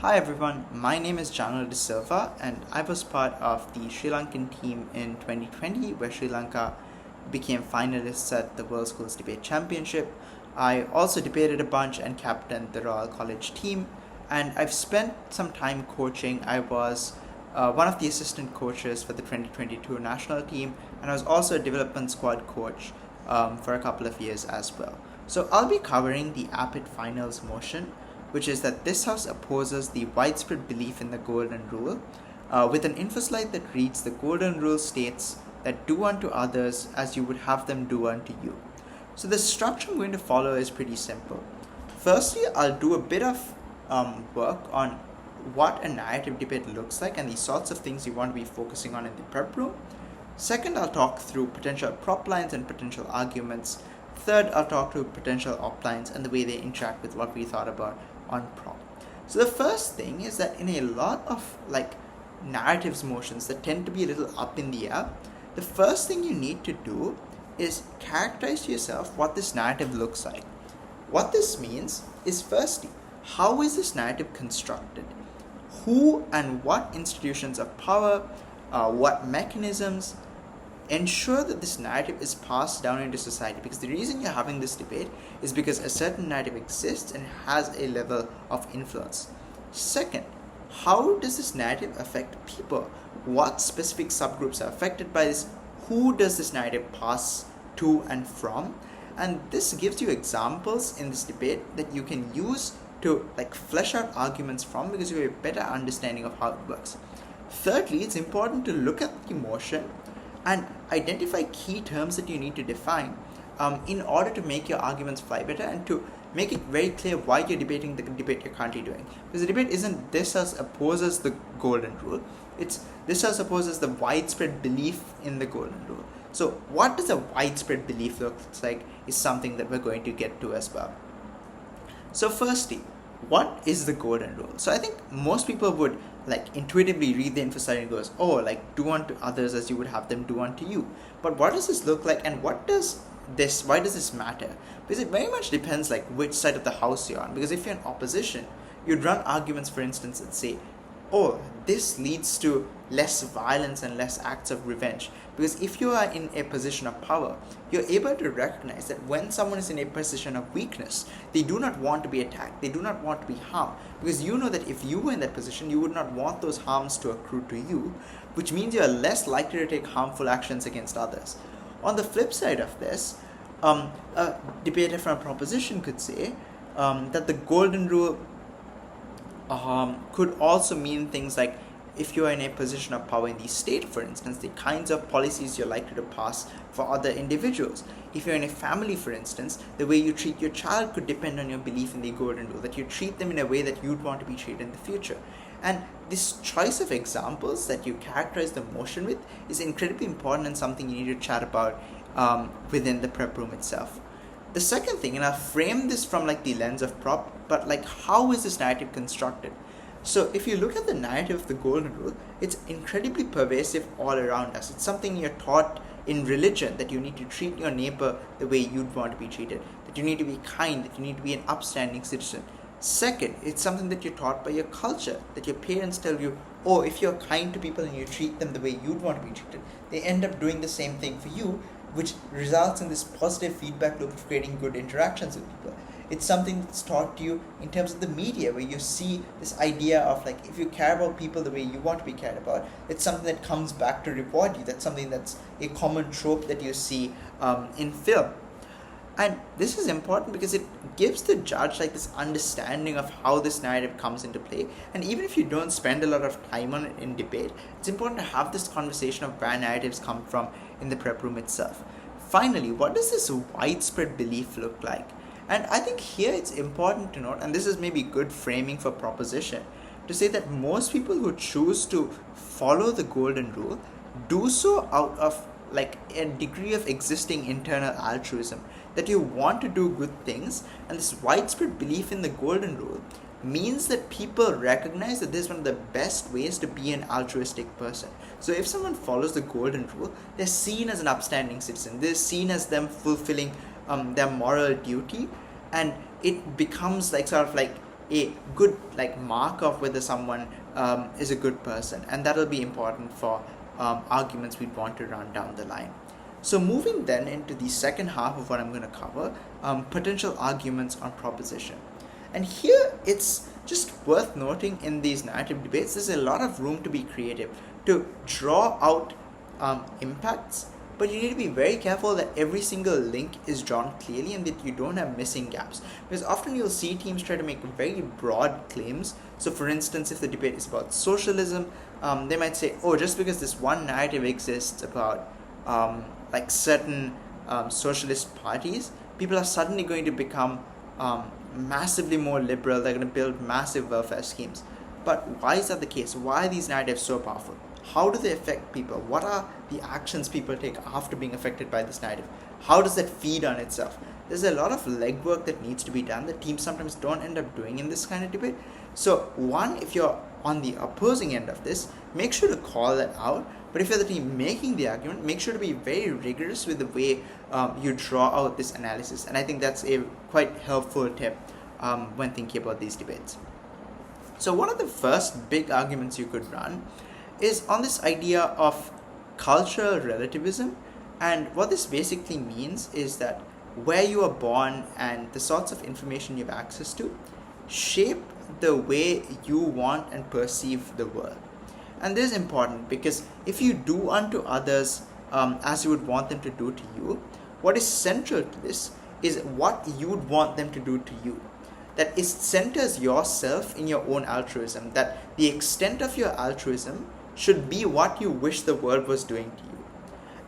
Hi everyone, my name is Janul Silva and I was part of the Sri Lankan team in 2020 where Sri Lanka became finalists at the World Schools Debate Championship. I also debated a bunch and captained the Royal College team, and I've spent some time coaching. I was one of the assistant coaches for the 2022 national team, and I was also a development squad coach for a couple of years as well. So I'll be covering the APIIT finals motion, which is that this house opposes the widespread belief in the golden rule, with an Infoslide that reads, "The golden rule states that do unto others as you would have them do unto you." So the structure I'm going to follow is pretty simple. Firstly, I'll do a bit of work on what a narrative debate looks like and the sorts of things you want to be focusing on in the prep room. Second, I'll talk through potential prop lines and potential arguments. Third, I'll talk through potential op lines and the way they interact with what we thought about on prop. So the first thing is that in a lot of narratives motions that tend to be a little up in the air, the first thing you need to do is characterize to yourself what this narrative looks like. What this means is, firstly, how is this narrative constructed? Who and what institutions of power, what mechanisms ensure that this narrative is passed down into society? Because the reason you're having this debate is because a certain narrative exists and has a level of influence. Second, how does this narrative affect people? What specific subgroups are affected by this? Who does this narrative pass to and from? And this gives you examples in this debate that you can use to flesh out arguments from, because you have a better understanding of how it works. Thirdly, it's important to look at the motion and identify key terms that you need to define in order to make your arguments fly better and to make it very clear why you're debating the debate you're currently doing. Because the debate isn't this house opposes the golden rule, it's this house opposes the widespread belief in the golden rule. So what does a widespread belief look like is something that we're going to get to as well. So firstly, what is the golden rule? So I think most people would intuitively read the Infoslide and goes, do unto others as you would have them do unto you. But what does this look like, and why does this matter? Because it very much depends which side of the house you're on. Because if you're in opposition, you'd run arguments, for instance, that say, this leads to less violence and less acts of revenge. Because if you are in a position of power, you're able to recognize that when someone is in a position of weakness, they do not want to be attacked, they do not want to be harmed. Because you know that if you were in that position, you would not want those harms to accrue to you, which means you are less likely to take harmful actions against others. On the flip side of this, a debater from a proposition could say that the golden rule could also mean things like, if you are in a position of power in the state, for instance, the kinds of policies you're likely to pass for other individuals. If you're in a family, for instance, the way you treat your child could depend on your belief in the golden rule, that you treat them in a way that you'd want to be treated in the future. And this choice of examples that you characterize the motion with is incredibly important and something you need to chat about within the prep room itself. The second thing, and I'll frame this from the lens of prop, but how is this narrative constructed? So if you look at the narrative of the golden rule, it's incredibly pervasive all around us. It's something you're taught in religion, that you need to treat your neighbor the way you'd want to be treated, that you need to be kind, that you need to be an upstanding citizen. Second, it's something that you're taught by your culture, that your parents tell you, if you're kind to people and you treat them the way you'd want to be treated, they end up doing the same thing for you, which results in this positive feedback loop of creating good interactions with people. It's something that's taught to you in terms of the media, where you see this idea of if you care about people the way you want to be cared about, it's something that comes back to reward you. That's something that's a common trope that you see in film. And this is important because it gives the judge this understanding of how this narrative comes into play. And even if you don't spend a lot of time on it in debate, it's important to have this conversation of where narratives come from in the prep room itself. Finally, what does this widespread belief look like? And I think here it's important to note, and this is maybe good framing for proposition, to say that most people who choose to follow the golden rule do so out of a degree of existing internal altruism, that you want to do good things, and this widespread belief in the golden rule means that people recognize that this is one of the best ways to be an altruistic person. So if someone follows the golden rule, they're seen as an upstanding citizen, they're seen as them fulfilling their moral duty, and it becomes a good like mark of whether someone is a good person, and that will be important for arguments we'd want to run down the line. So moving then into the second half of what I'm going to cover, potential arguments on proposition. And here it's just worth noting in these narrative debates, there's a lot of room to be creative, to draw out impacts, but you need to be very careful that every single link is drawn clearly and that you don't have missing gaps. Because often you'll see teams try to make very broad claims. So for instance, if the debate is about socialism, they might say, oh, just because this one narrative exists about like certain socialist parties, people are suddenly going to become massively more liberal. They're going to build massive welfare schemes. But why is that the case? Why are these narratives so powerful? How do they affect people? What are the actions people take after being affected by this narrative? How does that feed on itself? There's a lot of legwork that needs to be done that teams sometimes don't end up doing in this kind of debate. So one, if you're on the opposing end of this, make sure to call that out. But if you're the team making the argument, make sure to be very rigorous with the way you draw out this analysis. And I think that's a quite helpful tip when thinking about these debates. So one of the first big arguments you could run is on this idea of cultural relativism. And what this basically means is that where you are born and the sorts of information you have access to shape the way you want and perceive the world. And this is important because if you do unto others as you would want them to do to you, what is central to this is what you would want them to do to you. That it centers yourself in your own altruism, that the extent of your altruism should be what you wish the world was doing to you.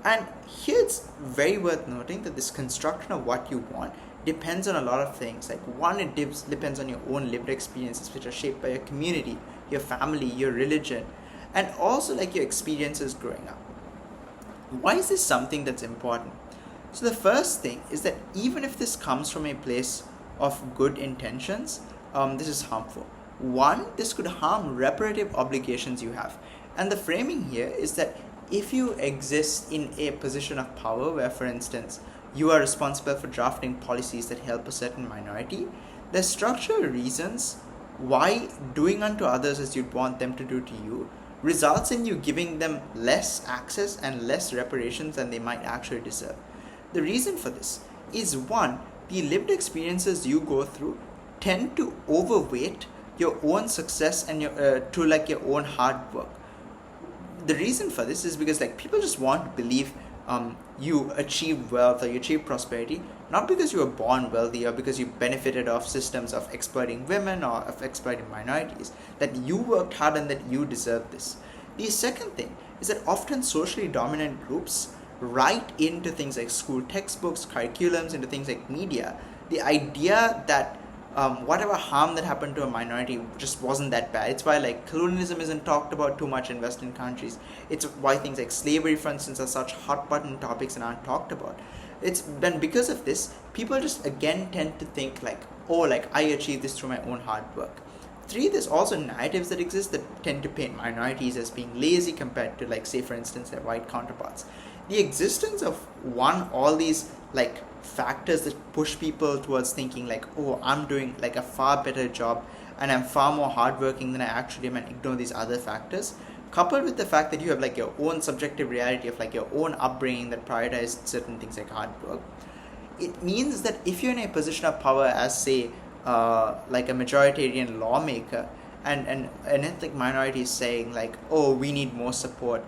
And here it's very worth noting that this construction of what you want depends on a lot of things. Like one, it depends on your own lived experiences, which are shaped by your community, your family, your religion, and also like your experiences growing up. Why is this something that's important? So the first thing is that even if this comes from a place of good intentions, this is harmful. One, this could harm reparative obligations you have. And the framing here is that if you exist in a position of power where, for instance, you are responsible for drafting policies that help a certain minority, there's structural reasons why doing unto others as you'd want them to do to you results in you giving them less access and less reparations than they might actually deserve. The reason for this is one, the lived experiences you go through tend to overweight your own success and your your own hard work. The reason for this is because like people just want to believe you achieved wealth or you achieved prosperity, not because you were born wealthy or because you benefited off systems of exploiting women or of exploiting minorities, that you worked hard and that you deserve this. The second thing is that often socially dominant groups write into things like school textbooks, curriculums, into things like media, the idea that whatever harm that happened to a minority just wasn't that bad. It's why like colonialism isn't talked about too much in Western countries. It's why things like slavery, for instance, are such hot button topics and aren't talked about. It's then because of this, people just again tend to think like, oh, like I achieved this through my own hard work. Three, there's also narratives that exist that tend to paint minorities as being lazy compared to like, say for instance, their white counterparts. The existence of all these like factors that push people towards thinking like, oh, I'm doing like a far better job and I'm far more hardworking than I actually am, and ignore these other factors, coupled with the fact that you have like your own subjective reality of like your own upbringing that prioritized certain things like hard work, it means that if you're in a position of power as say like a majoritarian lawmaker and an ethnic minority is saying like, oh, we need more support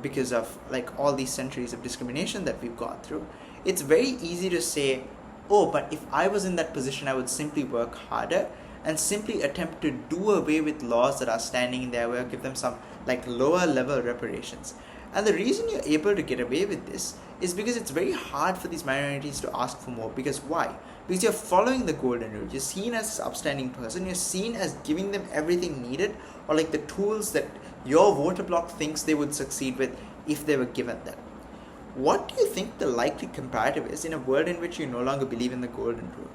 because of like all these centuries of discrimination that we've gone through, it's very easy to say, oh, but if I was in that position, I would simply work harder and simply attempt to do away with laws that are standing in their way or give them some like lower level reparations. And the reason you're able to get away with this is because it's very hard for these minorities to ask for more. Because why? Because you're following the golden rule. You're seen as this upstanding person. You're seen as giving them everything needed, or like the tools that your voter bloc thinks they would succeed with if they were given them. What do you think the likely comparative is in a world in which you no longer believe in the golden rule?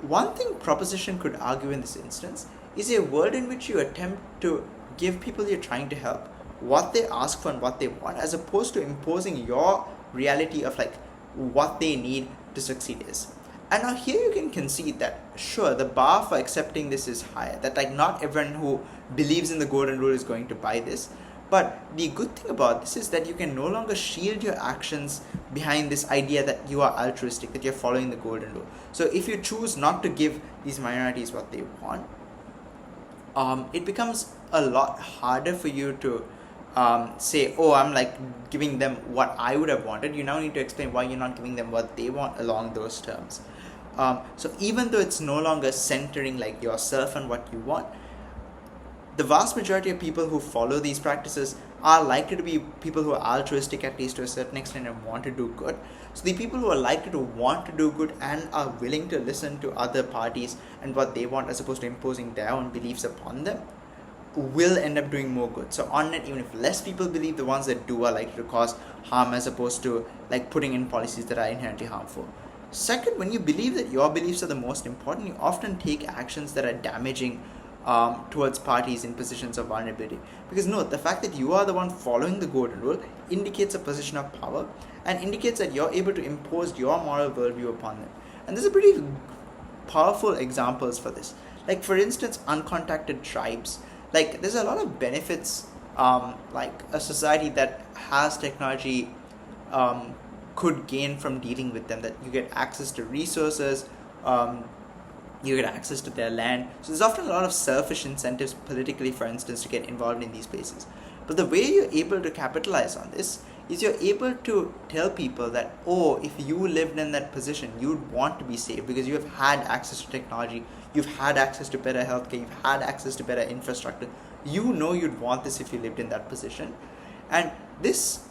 One thing proposition could argue in this instance is a world in which you attempt to give people you're trying to help what they ask for and what they want, as opposed to imposing your reality of like what they need to succeed is. And now here you can concede that, sure, the bar for accepting this is higher, that like not everyone who believes in the golden rule is going to buy this. But the good thing about this is that you can no longer shield your actions behind this idea that you are altruistic, that you're following the golden rule. So if you choose not to give these minorities what they want, it becomes a lot harder for you to say, oh, I'm like giving them what I would have wanted. You now need to explain why you're not giving them what they want along those terms. So even though it's no longer centering like yourself and what you want, the vast majority of people who follow these practices are likely to be people who are altruistic, at least to a certain extent, and want to do good. So the people who are likely to want to do good and are willing to listen to other parties and what they want as opposed to imposing their own beliefs upon them will end up doing more good. So on net, even if less people believe, the ones that do are likely to cause harm as opposed to like putting in policies that are inherently harmful. Second, when you believe that your beliefs are the most important, you often take actions that are damaging towards parties in positions of vulnerability. Because note, the fact that you are the one following the golden rule indicates a position of power and indicates that you're able to impose your moral worldview upon them. And there's a pretty powerful examples for this. Like for instance, uncontacted tribes. Like there's a lot of benefits like a society that has technology could gain from dealing with them, that you get access to resources, you get access to their land. So there's often a lot of selfish incentives politically, for instance, to get involved in these places. But the way you're able to capitalize on this is you're able to tell people that, oh, if you lived in that position, you'd want to be safe because you have had access to technology, you've had access to better healthcare, you've had access to better infrastructure. You know you'd want this if you lived in that position. And this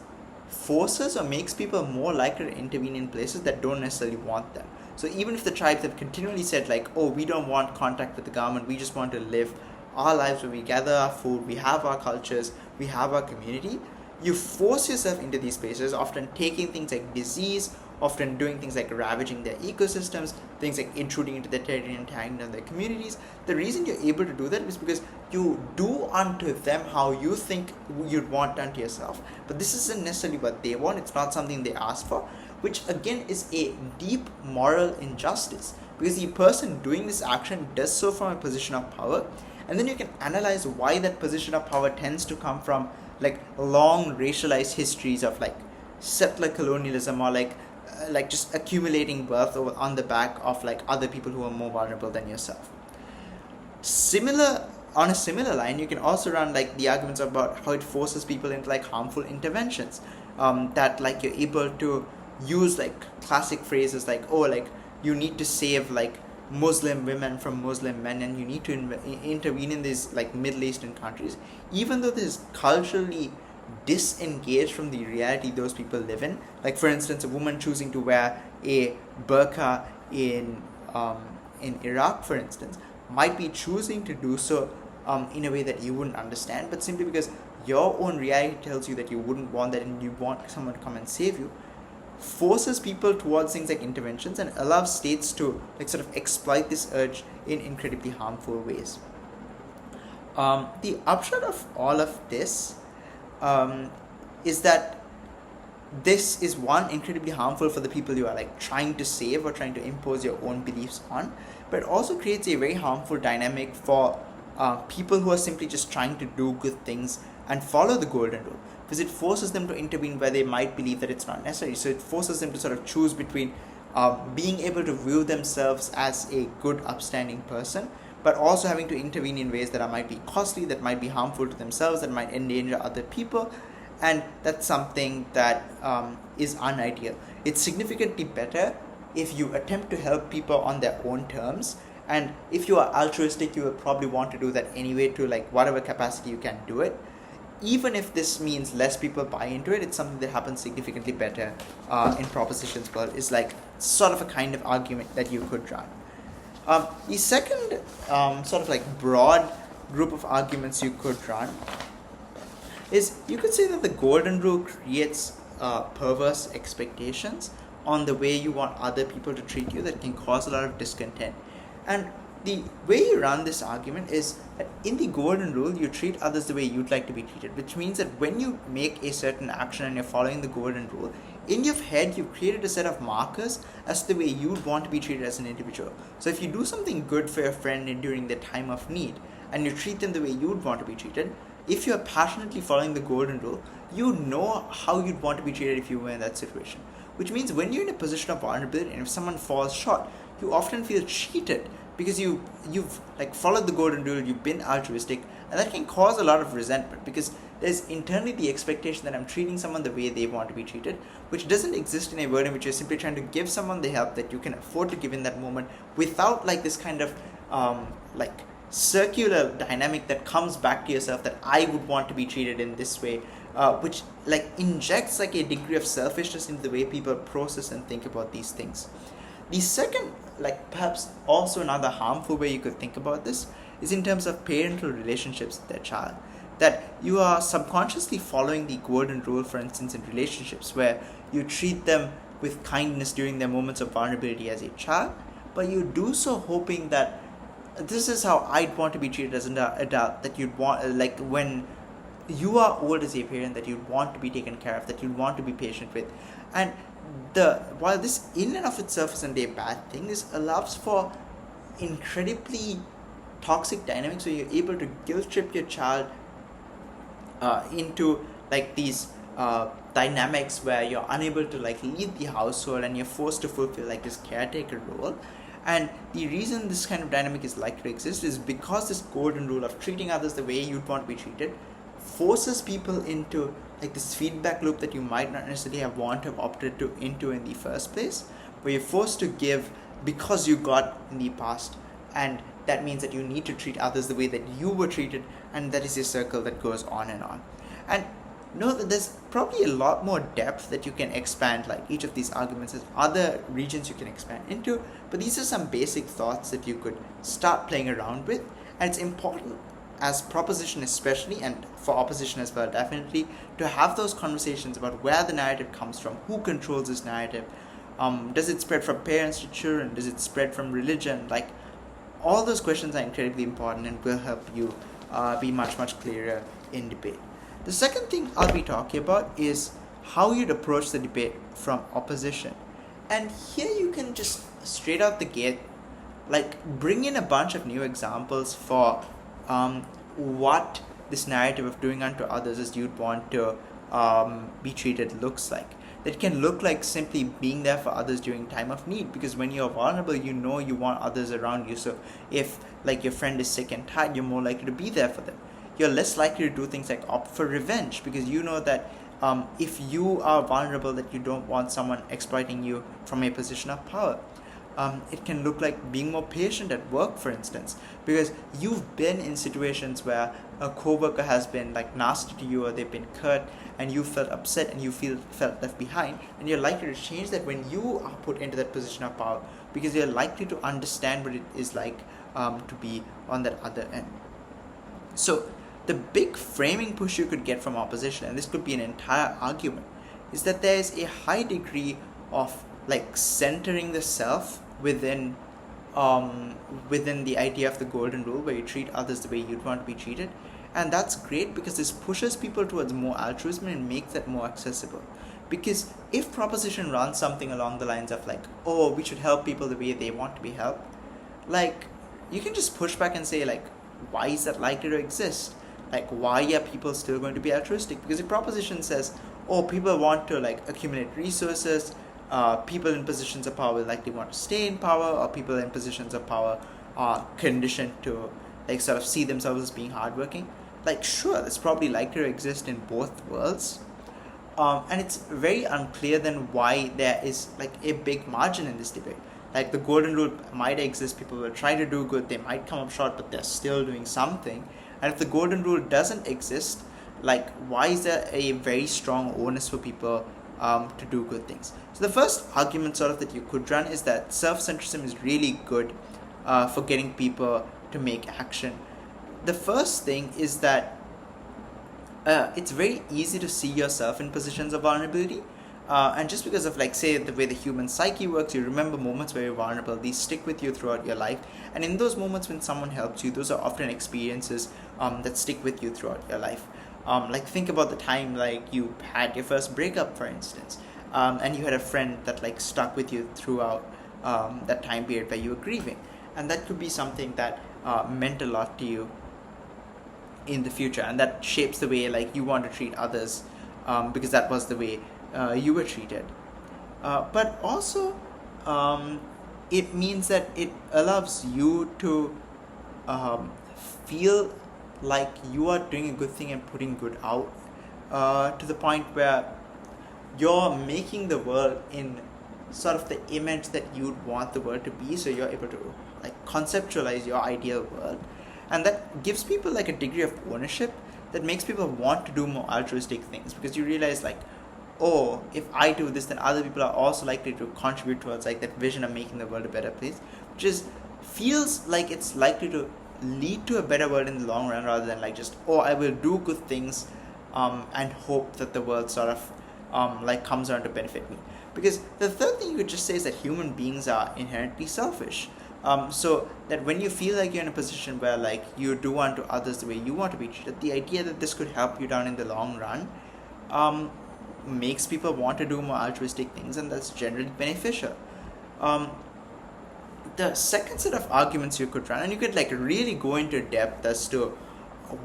forces or makes people more likely to intervene in places that don't necessarily want them. So even if the tribes have continually said like, oh, we don't want contact with the government, we just want to live our lives where we gather our food, we have our cultures, we have our community, you force yourself into these spaces, often taking things like disease, often doing things like ravaging their ecosystems, things like intruding into their territory and tearing down their communities. The reason you're able to do that is because you do unto them how you think you'd want unto yourself. But this isn't necessarily what they want, it's not something they ask for, which again is a deep moral injustice, because the person doing this action does so from a position of power. And then you can analyze why that position of power tends to come from like long racialized histories of like settler colonialism, or like just accumulating wealth on the back of like other people who are more vulnerable than yourself. On a similar line, you can also run like the arguments about how it forces people into like harmful interventions, that like you're able to use like classic phrases like, oh, like you need to save like Muslim women from Muslim men, and you need to intervene in these like Middle Eastern countries, even though this is culturally disengaged from the reality those people live in. Like for instance, a woman choosing to wear a burqa in Iraq, for instance, might be choosing to do so in a way that you wouldn't understand, but simply because your own reality tells you that you wouldn't want that and you want someone to come and save you, forces people towards things like interventions and allows states to like sort of exploit this urge in incredibly harmful ways. The upshot of all of this is that this is one, incredibly harmful for the people you are like trying to save or trying to impose your own beliefs on, but it also creates a very harmful dynamic for people who are simply just trying to do good things and follow the golden rule, because it forces them to intervene where they might believe that it's not necessary. So it forces them to sort of choose between being able to view themselves as a good upstanding person, but also having to intervene in ways that might be costly, that might be harmful to themselves, that might endanger other people. And that's something that is unideal. It's significantly better if you attempt to help people on their own terms, and if you are altruistic, you will probably want to do that anyway to like whatever capacity you can do it. Even if this means less people buy into it, it's something that happens significantly better in propositions world. It's like sort of a kind of argument that you could run. The second sort of like broad group of arguments you could run is you could say that the golden rule creates perverse expectations on the way you want other people to treat you that can cause a lot of discontent. And the way you run this argument is that in the golden rule, you treat others the way you'd like to be treated, which means that when you make a certain action and you're following the golden rule, in your head, you've created a set of markers as to the way you'd want to be treated as an individual. So if you do something good for your friend during their time of need, and you treat them the way you'd want to be treated, if you're passionately following the golden rule, you know how you'd want to be treated if you were in that situation. Which means when you're in a position of vulnerability and if someone falls short, you often feel cheated because you've like followed the golden rule, you've been altruistic, and that can cause a lot of resentment because there's internally the expectation that I'm treating someone the way they want to be treated, which doesn't exist in a world in which you're simply trying to give someone the help that you can afford to give in that moment without like this kind of like circular dynamic that comes back to yourself that I would want to be treated in this way, which like injects like a degree of selfishness into the way people process and think about these things. The second, like perhaps also another harmful way you could think about this is in terms of parental relationships with their child. That you are subconsciously following the golden rule, for instance, in relationships where you treat them with kindness during their moments of vulnerability as a child, but you do so hoping that this is how I'd want to be treated as an adult, that you'd want, like when you are old as a parent, that you'd want to be taken care of, that you'd want to be patient with. And while this in and of itself isn't a bad thing, this allows for incredibly toxic dynamics where you're able to guilt trip your child into like these dynamics where you're unable to like lead the household and you're forced to fulfill like this caretaker role. And the reason this kind of dynamic is likely to exist is because this golden rule of treating others the way you'd want to be treated forces people into like this feedback loop that you might not necessarily have want to have opted into in the first place, where you're forced to give because you got in the past, and that means that you need to treat others the way that you were treated, and that is a circle that goes on and on. And know that there's probably a lot more depth that you can expand, like each of these arguments. There's other regions you can expand into, but these are some basic thoughts that you could start playing around with. And it's important as proposition especially, and for opposition as well definitely, to have those conversations about where the narrative comes from, who controls this narrative, does it spread from parents to children, does it spread from religion, like all those questions are incredibly important and will help you be much clearer in debate. The second thing I'll be talking about is how you'd approach the debate from opposition. And here you can just straight out the gate, like bring in a bunch of new examples for what this narrative of doing unto others as you'd want to be treated looks like. That can look like simply being there for others during time of need, because when you're vulnerable, you know you want others around you. So if like your friend is sick and tired, you're more likely to be there for them. You're less likely to do things like opt for revenge, because you know that if you are vulnerable, that you don't want someone exploiting you from a position of power. It can look like being more patient at work, for instance, because you've been in situations where a coworker has been like nasty to you, or they've been curt, and you felt upset and you felt left behind, and you're likely to change that when you are put into that position of power, because you're likely to understand what it is like to be on that other end. So the big framing push you could get from opposition, and this could be an entire argument, is that there is a high degree of like centering the self within the idea of the golden rule, where you treat others the way you'd want to be treated. And that's great because this pushes people towards more altruism and makes that more accessible. Because if proposition runs something along the lines of like, oh, we should help people the way they want to be helped, like you can just push back and say like, why is that likely to exist? Like, why are people still going to be altruistic? Because the proposition says, oh, people want to like accumulate resources, people in positions of power will likely want to stay in power, or people in positions of power are conditioned to like sort of see themselves as being hardworking. Like, sure, that's probably likely to exist in both worlds. And it's very unclear then why there is like a big margin in this debate. Like the golden rule might exist, people will try to do good, they might come up short, but they're still doing something. And if the golden rule doesn't exist, like why is there a very strong onus for people to do good things? So the first argument sort of that you could run is that self-centrism is really good for getting people to make action. The first thing is that it's very easy to see yourself in positions of vulnerability. And just because of like say the way the human psyche works, you remember moments where you're vulnerable, these stick with you throughout your life. And in those moments when someone helps you, those are often experiences that stick with you throughout your life. Like think about the time like you had your first breakup, for instance, and you had a friend that like stuck with you throughout that time period where you were grieving, and that could be something that meant a lot to you in the future, and that shapes the way like you want to treat others, because that was the way you were treated. But also, it means that it allows you to feel like you are doing a good thing and putting good out, to the point where you're making the world in sort of the image that you'd want the world to be, so you're able to like conceptualize your ideal world, and that gives people like a degree of ownership that makes people want to do more altruistic things, because you realize like, oh, if I do this, then other people are also likely to contribute towards like that vision of making the world a better place, which is feels like it's likely to lead to a better world in the long run, rather than like just, oh, I will do good things and hope that the world sort of like comes around to benefit me. Because the third thing you could just say is that human beings are inherently selfish. So that when you feel like you're in a position where like you do unto others the way you want to be treated, the idea that this could help you down in the long run makes people want to do more altruistic things, and that's generally beneficial. The second set of arguments you could run, and you could like really go into depth as to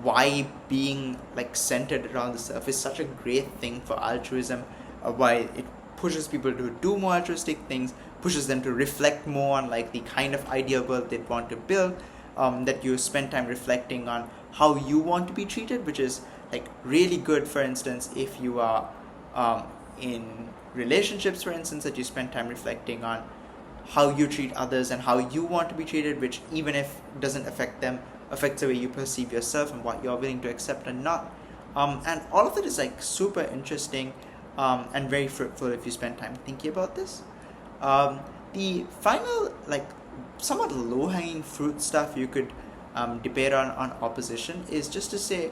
why being like centered around the self is such a great thing for altruism, why it pushes people to do more altruistic things, pushes them to reflect more on like the kind of ideal world they'd want to build, that you spend time reflecting on how you want to be treated, which is like really good, for instance, if you are in relationships, for instance, that you spend time reflecting on how you treat others and how you want to be treated, which even if doesn't affect them, affects the way you perceive yourself and what you're willing to accept and not. And all of it is like super interesting and very fruitful if you spend time thinking about this. The final, like somewhat low-hanging fruit stuff you could debate on opposition is just to say,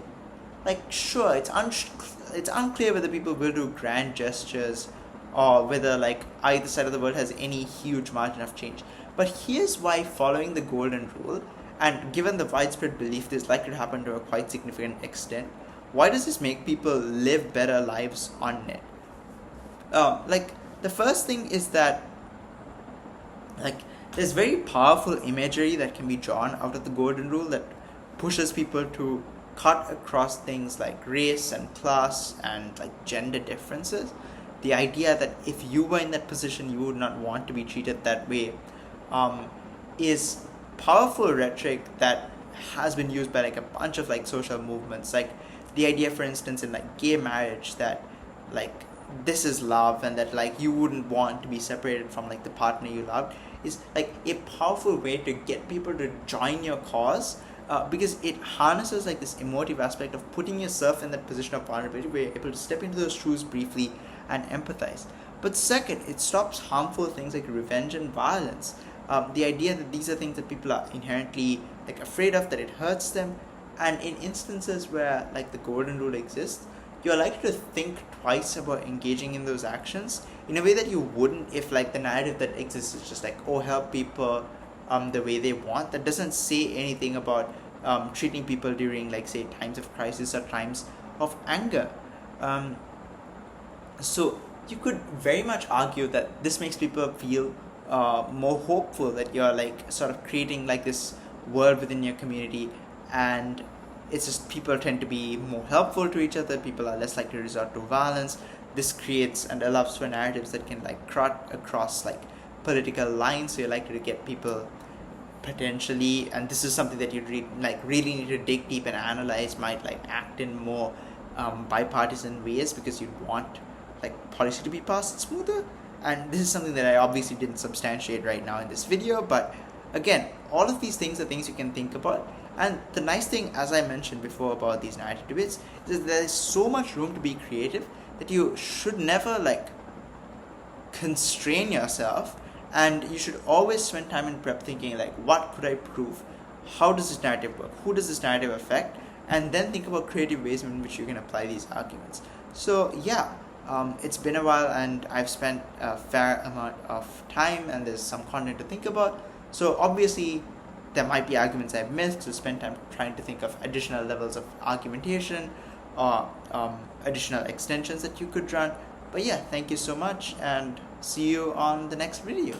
like, sure, it's unclear whether people will do grand gestures or whether like either side of the world has any huge margin of change. But here's why following the golden rule, and given the widespread belief this is likely to happen to a quite significant extent, why does this make people live better lives on net? Like, the first thing is that like there's very powerful imagery that can be drawn out of the golden rule that pushes people to cut across things like race and class and like gender differences. The idea that if you were in that position you would not want to be treated that way is powerful rhetoric that has been used by like a bunch of like social movements. Like the idea, for instance, in like gay marriage, that like this is love and that like you wouldn't want to be separated from like the partner you love, is like a powerful way to get people to join your cause, because it harnesses like this emotive aspect of putting yourself in that position of vulnerability where you're able to step into those shoes briefly and empathize. But second, it stops harmful things like revenge and violence. The idea that these are things that people are inherently like afraid of, that it hurts them, and in instances where like the golden rule exists, you're likely to think twice about engaging in those actions in a way that you wouldn't if like the narrative that exists is just like, oh, help people the way they want. That doesn't say anything about treating people during like say times of crisis or times of anger. So you could very much argue that this makes people feel more hopeful, that you're like sort of creating like this world within your community, and it's just people tend to be more helpful to each other, people are less likely to resort to violence. This creates and allows for narratives that can like cut across like political lines, so you're likely to get people potentially, and this is something that you really need to dig deep and analyze, might like act in more bipartisan ways because you want like policy to be passed smoother. And this is something that I obviously didn't substantiate right now in this video, but again, all of these things are things you can think about. And the nice thing, as I mentioned before about these narrative debates, is that there is so much room to be creative that you should never like constrain yourself, and you should always spend time in prep thinking like, what could I prove? How does this narrative work? Who does this narrative affect? And then think about creative ways in which you can apply these arguments. So yeah, it's been a while and I've spent a fair amount of time and there's some content to think about. So obviously there might be arguments I've missed, so spend time trying to think of additional levels of argumentation or additional extensions that you could run. But yeah, thank you so much and see you on the next video.